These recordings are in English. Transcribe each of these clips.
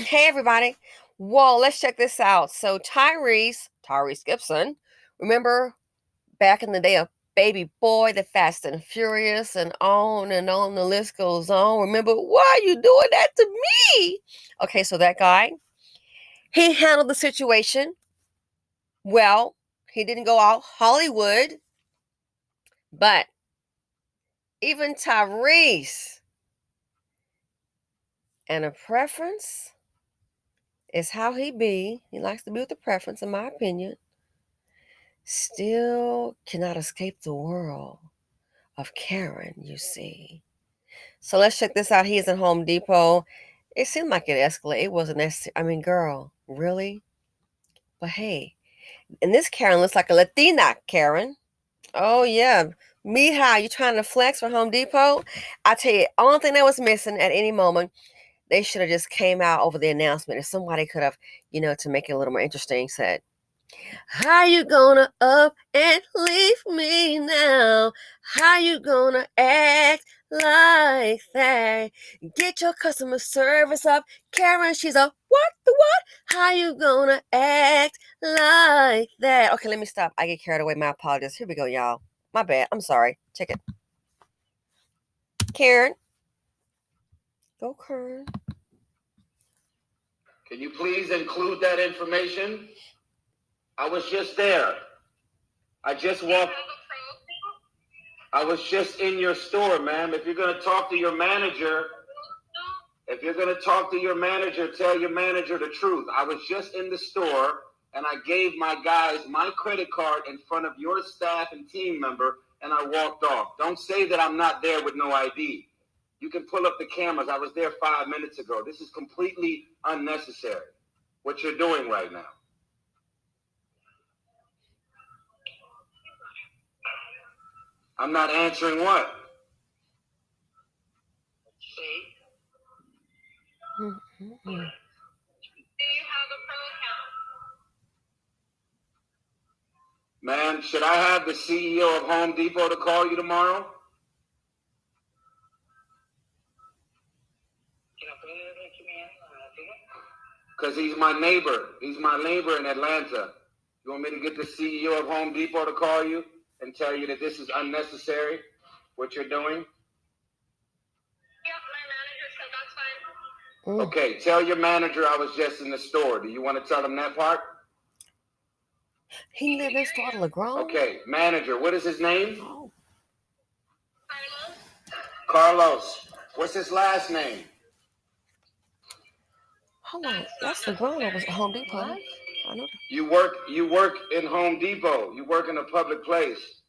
Hey everybody. Well, let's check this out. So Tyrese GIbson, remember back in the day of Baby Boy, the Fast and Furious, and on the list goes on. Remember, why are you doing that to me? Okay, so that guy, he handled the situation well. He didn't go out Hollywood, but even Tyrese, and a preference is how he be. He likes to be with the preference, in my opinion. Still cannot escape the world of Karen, you see. So let's check this out. He is in Home Depot. It seemed like it escalated. It wasn't necessary. I mean, girl, really? But hey, and this Karen looks like a Latina Karen. Oh, yeah. Mija, you trying to flex for Home Depot? I tell you, only thing that was missing at any moment, they should have just came out over the announcement. If somebody could have, to make it a little more interesting, said, how you gonna up and leave me now? How you gonna act like that? Get your customer service up. Karen, she's a what the what? How you gonna act like that? Okay, let me stop. I get carried away. My apologies. Here we go, y'all. My bad. I'm sorry. Check it. Karen. Go, Karen. Can you please include that information? I was just there. I just walked. I was just in your store, ma'am. If you're going to talk to your manager, tell your manager the truth. I was just in the store, and I gave my guys my credit card in front of your staff and team member, and I walked off. Don't say that I'm not there with no ID. You can pull up the cameras. I was there 5 minutes ago. This is completely unnecessary, what you're doing right now. I'm not answering what? Do you have a pro account? Ma'am, should I have the CEO of Home Depot to call you tomorrow? Because he's my neighbor. He's my neighbor in Atlanta. You want me to get the CEO of Home Depot to call you and tell you that this is unnecessary, what you're doing? Yep, my manager said that's fine. Okay, tell your manager I was just in the store. Do you want to tell him that part? He lived next door to LeGrand? Okay, manager, what is his name? Oh. Carlos. What's his last name? Hold on. That's LeGrand over at Home Depot. I know that. You work in Home Depot. You work in a public place.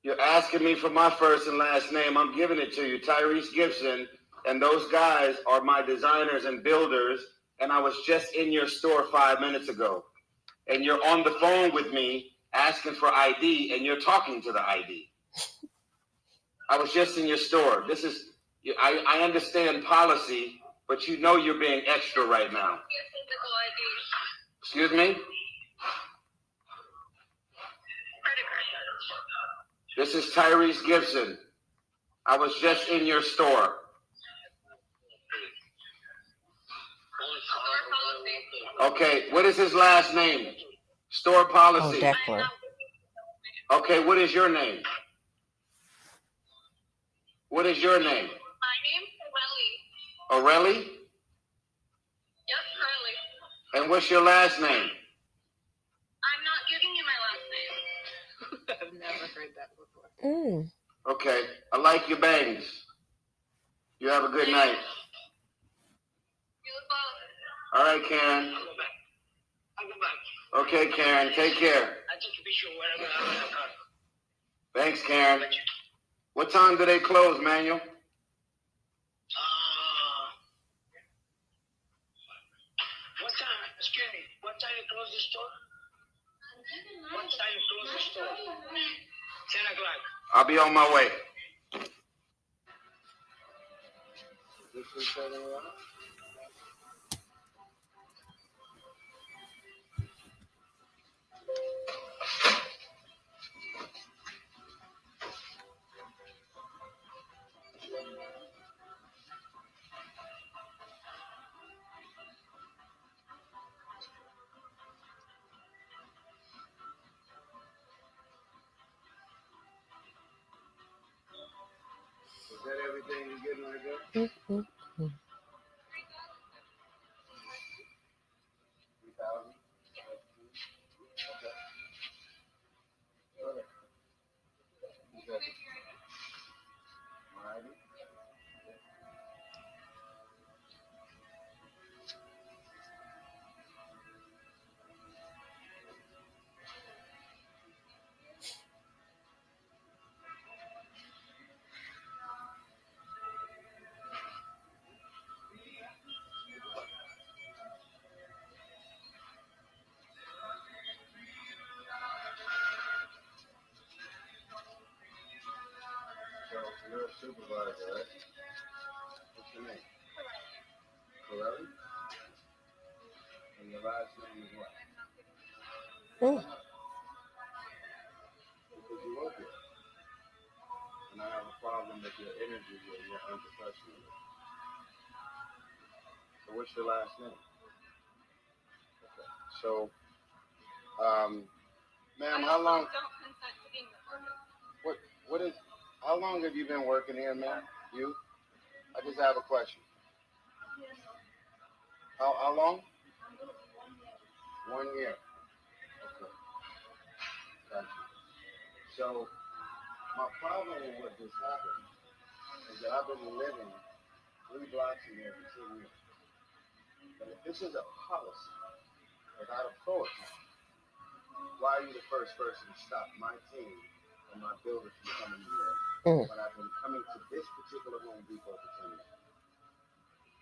You're asking me for my first and last name. I'm giving it to you. Tyrese GIbson. And those guys are my designers and builders. And I was just in your store 5 minutes ago. And you're on the phone with me asking for ID, and you're talking to the ID. I was just in your store. I understand policy, but you know you're being extra right now. Excuse me? This is Tyrese GIbson. I was just in your store. Okay, what is his last name? Store policy. Oh, Deckler. Okay, what is your name? What is your name? My name's Aurelie. Aurelie? Yep, Aurelie. And what's your last name? I'm not giving you my last name. I've never heard that before. Okay, I like your bangs. You have a good night. You look both. All right, Karen. I'll go back. Okay, Karen, take care. I take a picture wherever I'm in the car. Thanks, Karen. What time do they close, Manuel? What time? Excuse me. What time you close the store? What time you close the store? 10 o'clock. I'll be on my way. everything you getting right there? Mm-hmm. 3,000. Okay. All right. Okay. All righty. So you're a supervisor, right? What's your name? Corelli? And your last name is what? Mm. Because you work here. And I have a problem with your energy and your unprofessional. So what's your last name? Okay. So, ma'am, how long? Don't consent to being recorded. What is? How long have you been working here, ma'am? You? I just have a question. How long? 1 year. Okay. Gotcha. So my problem with what just happened is that I've been living 3 blocks in here for 2 years. But if this is a policy without a pro account, why are you the first person to stop my team and my builders from coming here when I've been coming to this particular Home Depot for 10 years?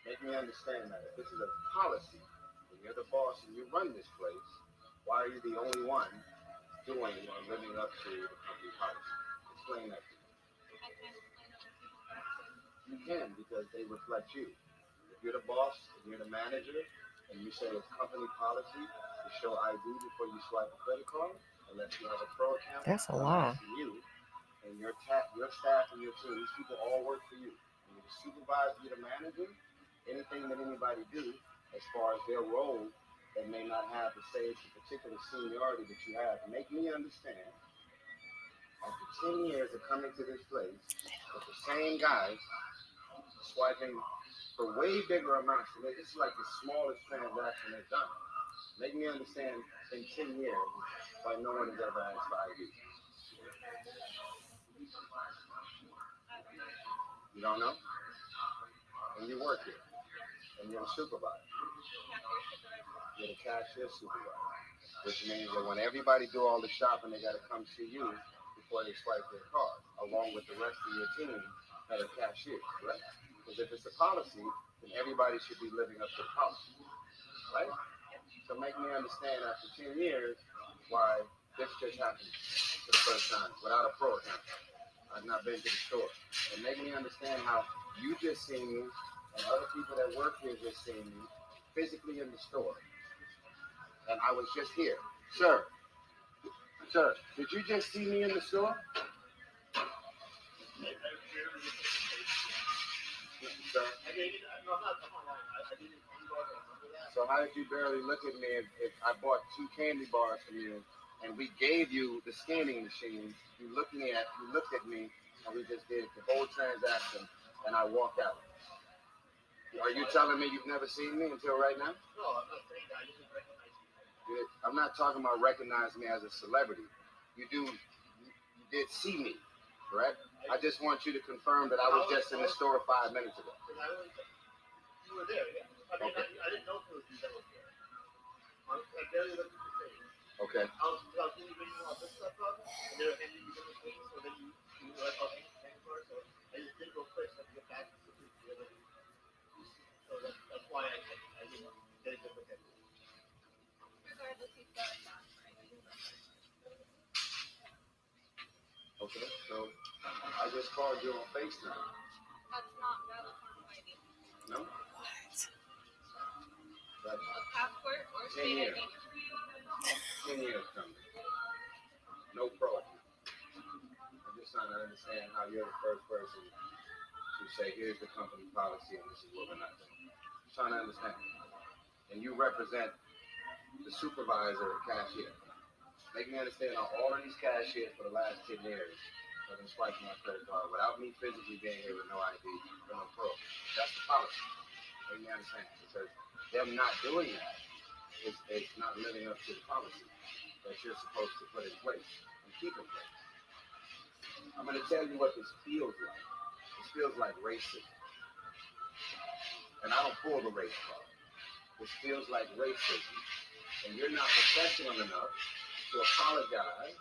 Make me understand that. If this is a policy, and you're the boss and you run this place, why are you the only one doing or living up to the company policy? Explain that to me. I can't explain other people's actions. You can, because they reflect you. If you're the boss, if you're the manager, and you say it's company policy to show ID before you swipe a credit card, unless you have a pro account, That's a I'm lie. asking you and your staff and your team, these people all work for you. And you're the supervisor, you're the manager, anything that anybody do as far as their role that may not have the same particular seniority that you have, make me understand, after 10 years of coming to this place with the same guys swiping for way bigger amounts, and this is like the smallest transaction they've done. Make me understand in 10 years why no one has ever asked for ID. You don't know? And you work here. And you're a supervisor. You're the cashier supervisor. Which means that when everybody do all the shopping, they got to come see you before they swipe their card, along with the rest of your team that are cashiers, right? Because if it's a policy, then everybody should be living up to the policy, right? So make me understand after 10 years why this just happened for the first time without a pro account. I've not been to the store. And make me understand how you just seen me and other people that work here just seen me physically in the store. And I was just here. Sir, did you just see me in the store? Sir? So how did you barely look at me if I bought 2 candy bars from you and we gave you the scanning machine? You looked at me, and we just did the whole transaction, and I walked out. Are you telling me you've never seen me until right now? No, I'm not saying that. I just recognize you. I'm not talking about recognize me as a celebrity. You did see me, correct? I just want you to confirm that I was just in the store 5 minutes ago. You were there, yeah. I mean, Okay. I didn't know it was you that was there. I barely looked at your face. Okay. I was thinking you on this stuff up, and they were handing you different things, so then you were like, oh, thank you for it. So I just did go quick so I could get back to the other. So that's why I didn't get a good look at it. Regardless, you still have that, right? Okay. So I just called you on FaceTime. That's not valid form of ID. No? What? That's A passport or 10 state years. ID. 10 years coming. No pro account. I'm just trying to understand how you're the first person to say, here's the company policy and this is what we're not doing. I'm trying to understand. And you represent the supervisor and cashier. Make me understand how all of these cashiers for the last 10 years let them swipe my credit card without me physically being here with no ID, with no proof. That's the policy. You understand? Because them not doing that is not living up to the policy that you're supposed to put in place and keep in place. I'm going to tell you what this feels like. This feels like racism. And I don't pull the race card. This feels like racism. And you're not professional enough to apologize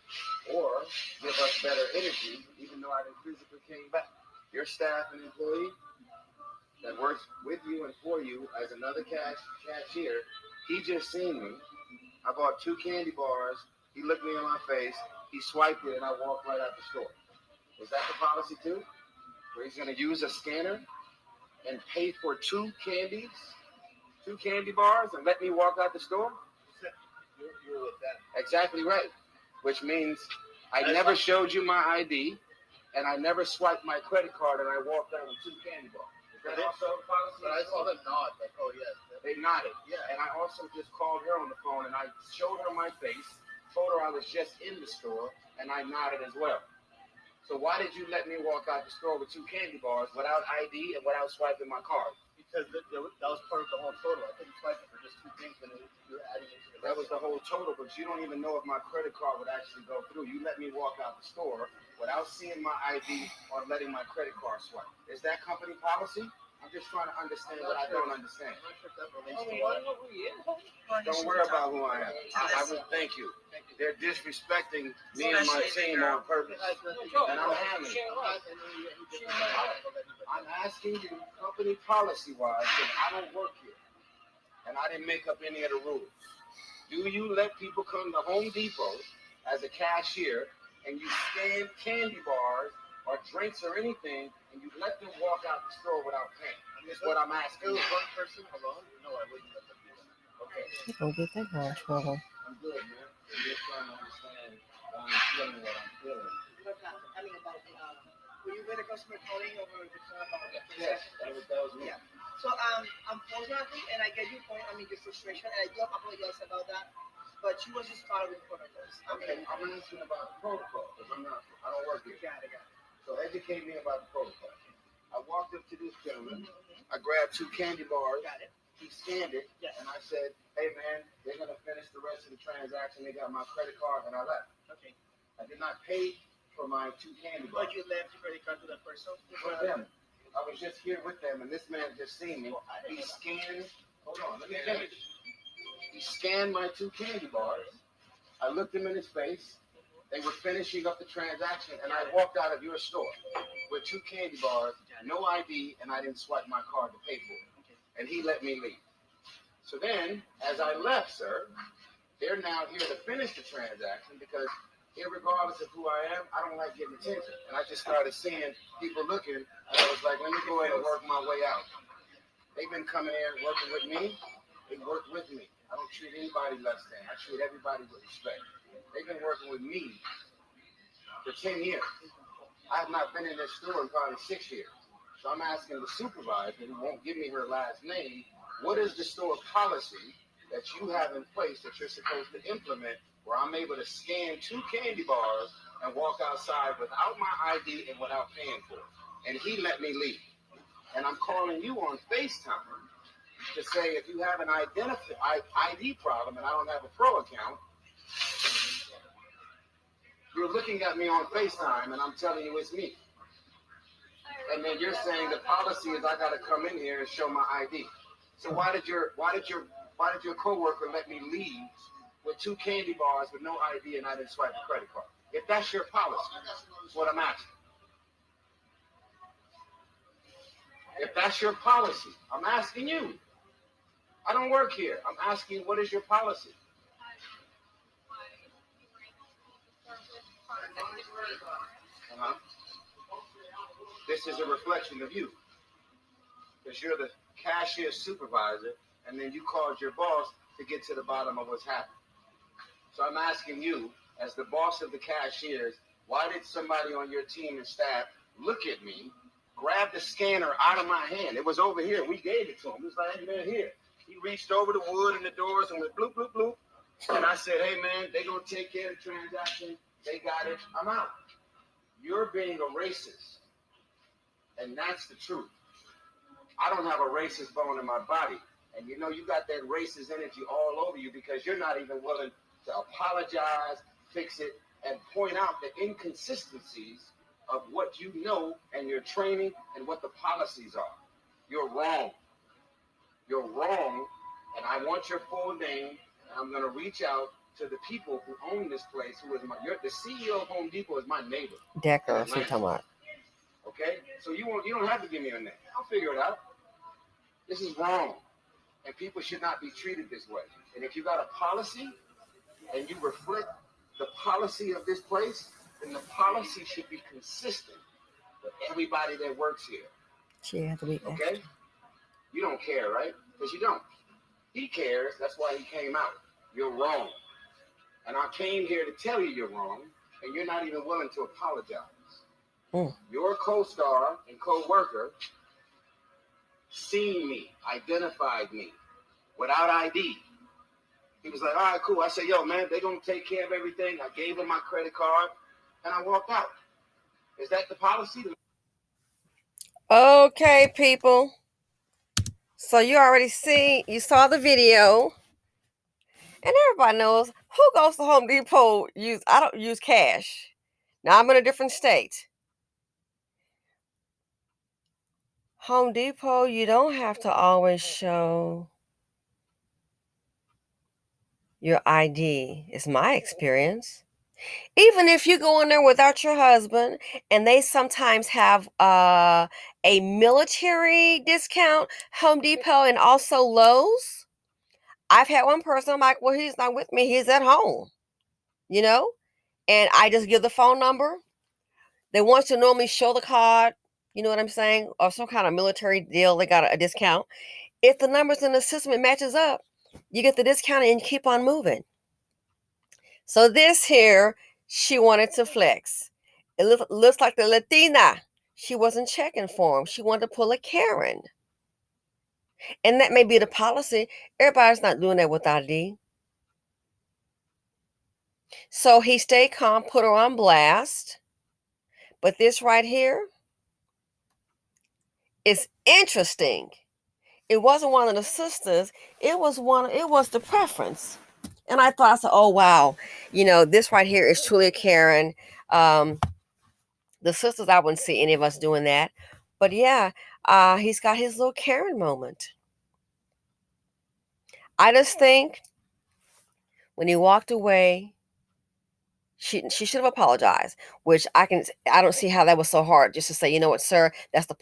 or give us better energy, even though I didn't physically came back. Your staff and employee that works with you and for you as another cashier, he just seen me. I bought 2 candy bars. He looked me in my face. He swiped it, and I walked right out the store. Was that the policy too? Where he's going to use a scanner and pay for 2 candy bars, and let me walk out the store? You're with them. Exactly right. Which means I never showed you my ID, and I never swiped my credit card, and I walked out with 2 candy bars. Is that also a policy? But I saw them nod, like, oh, yes. They nodded. Yeah. And I also just called her on the phone, and I showed her my face, told her I was just in the store, and I nodded as well. So why did you let me walk out the store with 2 candy bars without ID and without swiping my card? Because that was part of the whole total. I couldn't swipe it for just 2 things when you're adding it to the That was the whole total, but you don't even know if my credit card would actually go through. You let me walk out the store without seeing my ID or letting my credit card swipe. Is that company policy? I'm just trying to understand what I don't understand. I'm not sure if that relates to what. Don't worry about who I am. I would thank you. They're disrespecting me and my team on purpose. And I'm handling it. I'm asking you, company policy-wise, because I don't work here. And I didn't make up any of the rules. Do you let people come to Home Depot as a cashier and you scan candy bars or drinks or anything, and you let them walk out the store without paying? That's what I'm asking. If it was one person alone, no, I wouldn't let them do that. Okay. Don't get that guy in trouble. I'm good, man. I'm just trying to understand why I'm feeling what I'm feeling. I mean, about were you with a customer calling over the phone about the Yes, that was me. Yeah. So unfortunately, and I get your point. I mean, your frustration, and I do apologize about that. But she was just following protocols. Okay, I'm asking about the protocol because I don't work here. Got it. So educate me about the protocol. I walked up to this gentleman. I grabbed 2 candy bars. Got it. He scanned it, and I said, "Hey man, they're gonna finish the rest of the transaction. They got my credit card," and I left. Okay. I did not pay for my 2 candy bars. But you left your credit card to that person? With them. I was just here with them, and this man just seen me. He scanned. Hold on, let me finish. He scanned my 2 candy bars. I looked him in his face. They were finishing up the transaction, and I walked out of your store with 2 candy bars, no ID, and I didn't swipe my card to pay for it. And he let me leave. So then, as I left, sir, they're now here to finish the transaction because, irregardless of who I am, I don't like getting attention. And I just started seeing people looking, and I was like, let me go ahead and work my way out. They've been coming here working with me. They work with me. I don't treat anybody less than. I treat everybody with respect. They've been working with me for 10 years. I have not been in this store in probably 6 years. So I'm asking the supervisor, who won't give me her last name, what is the store policy that you have in place that you're supposed to implement where I'm able to scan 2 candy bars and walk outside without my ID and without paying for it? And he let me leave. And I'm calling you on FaceTime to say if you have an ID problem and I don't have a pro account, you're looking at me on FaceTime and I'm telling you it's me. And then you're saying the policy is I got to come in here and show my ID. So why did your coworker let me leave with 2 candy bars with no ID and I didn't swipe the credit card? If that's your policy, that's what I'm asking. If that's your policy, I'm asking you. I don't work here. I'm asking, what is your policy? Uh-huh. This is a reflection of you. Because you're the cashier supervisor, and then you called your boss to get to the bottom of what's happening. So I'm asking you, as the boss of the cashiers, why did somebody on your team and staff look at me, grab the scanner out of my hand? It was over here. We gave it to him. He was like, hey, man, here. He reached over the wood and the doors and went bloop, bloop, bloop. And I said, hey, man, they going to take care of the transaction. They got it. I'm out. You're being a racist. And that's the truth. I don't have a racist bone in my body. And you know, you got that racist energy all over you because you're not even willing to apologize, fix it, and point out the inconsistencies of what you know and your training and what the policies are. You're wrong. You're wrong. And I want your full name. And I'm going to reach out to the people who own this place, who is the CEO of Home Depot is my neighbor. Decker, that's what I'm talking about. Okay? So you don't have to give me a name. I'll figure it out. This is wrong. And people should not be treated this way. And if you got a policy and you reflect the policy of this place, then the policy should be consistent with everybody that works here. She had to be okay? You don't care, right? Because you don't. He cares. That's why he came out. You're wrong. And I came here to tell you you're wrong, and you're not even willing to apologize. Your co-star and co-worker seen me, identified me without ID. He was like, all right, cool. I said, yo, man, they're going to take care of everything. I gave him my credit card, and I walked out. Is that the policy? Okay, people. So you saw the video. And everybody knows who goes to Home Depot. I don't use cash. Now I'm in a different state. Home Depot, you don't have to always show your ID, is my experience. Even if you go in there without your husband, and they sometimes have a military discount, Home Depot and also Lowe's. I've had one person, I'm like, well, he's not with me. He's at home, and I just give the phone number. They want to normally show the card, you know what I'm saying, or some kind of military deal. They got a discount. If the numbers in the system, it matches up, you get the discount and you keep on moving. So this here, she wanted to flex. It looks like the Latina. She wasn't checking for him. She wanted to pull a Karen. And that may be the policy. Everybody's not doing that with ID. So he stayed calm, put her on blast. But this right here is interesting. It wasn't one of the sisters. It was the preference. And I said, oh, wow. This right here is truly a Karen. The sisters, I wouldn't see any of us doing that. But yeah, he's got his little Karen moment. I just think when he walked away, she should have apologized, which I don't see how that was so hard, just to say, you know what, sir, that's the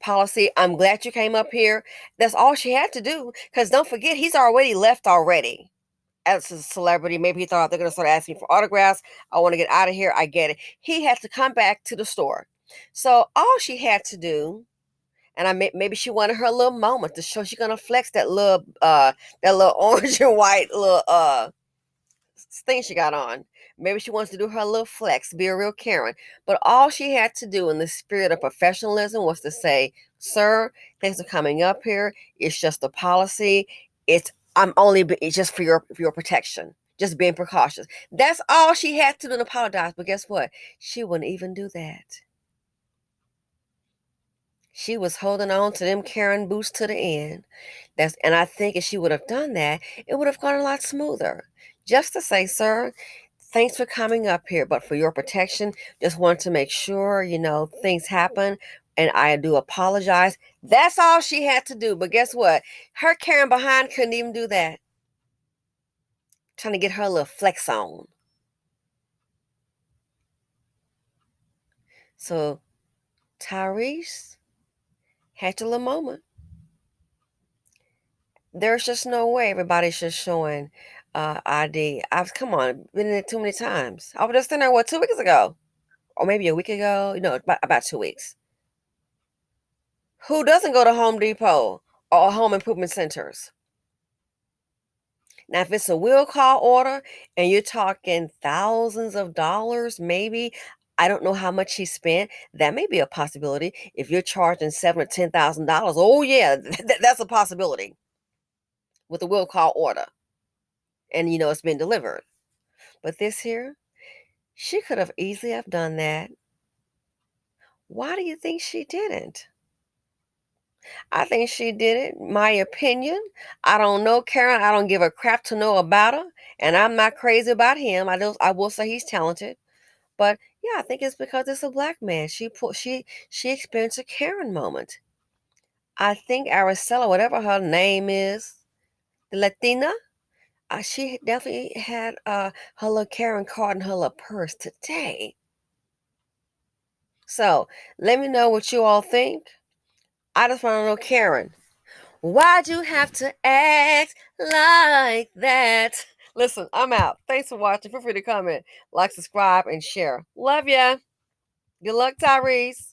policy. I'm glad you came up here. That's all she had to do. Because don't forget, he's already left already. As a celebrity, maybe he thought they're going to start asking for autographs. I want to get out of here. I get it. He had to come back to the store. So all she had to do, and maybe she wanted her little moment to show she's going to flex that little orange and white little thing she got on. Maybe she wants to do her little flex, be a real Karen. But all she had to do in the spirit of professionalism was to say, sir, thanks for coming up here. It's just a policy. It's just for your protection. Just being precautious. That's all she had to do to apologize. But guess what? She wouldn't even do that. She was holding on to them Karen boots to the end. And I think if she would have done that, it would have gone a lot smoother. Just to say, sir, thanks for coming up here, but for your protection, just want to make sure, things happen, and I do apologize. That's all she had to do. But guess what? Her Karen behind couldn't even do that. Trying to get her little flex on. So Tyrese had a little moment. There's just no way everybody's just showing ID. Come on, been in it too many times. I was just in there, 2 weeks ago? Or maybe a week ago? About 2 weeks. Who doesn't go to Home Depot or home improvement centers? Now, if it's a will call order and you're talking thousands of dollars, maybe, I don't know how much he spent. That may be a possibility. If you're charging $7,000 or $10,000, oh yeah, that's a possibility with a will call order. And it's been delivered. But this here, she could have easily have done that Why do you think she didn't? I think she did it. My opinion. I don't know Karen. I don't give a crap to know about her. And I'm not crazy about him. I will say he's talented. But yeah, I think it's because it's a black man. She experienced a Karen moment. I think Araceli, whatever her name is, the Latina, she definitely had her little Karen card in her little purse today. So let me know what you all think. I just want to know, Karen, why'd you have to act like that? Listen, I'm out. Thanks for watching. Feel free to comment, like, subscribe, and share. Love ya. Good luck, Tyrese.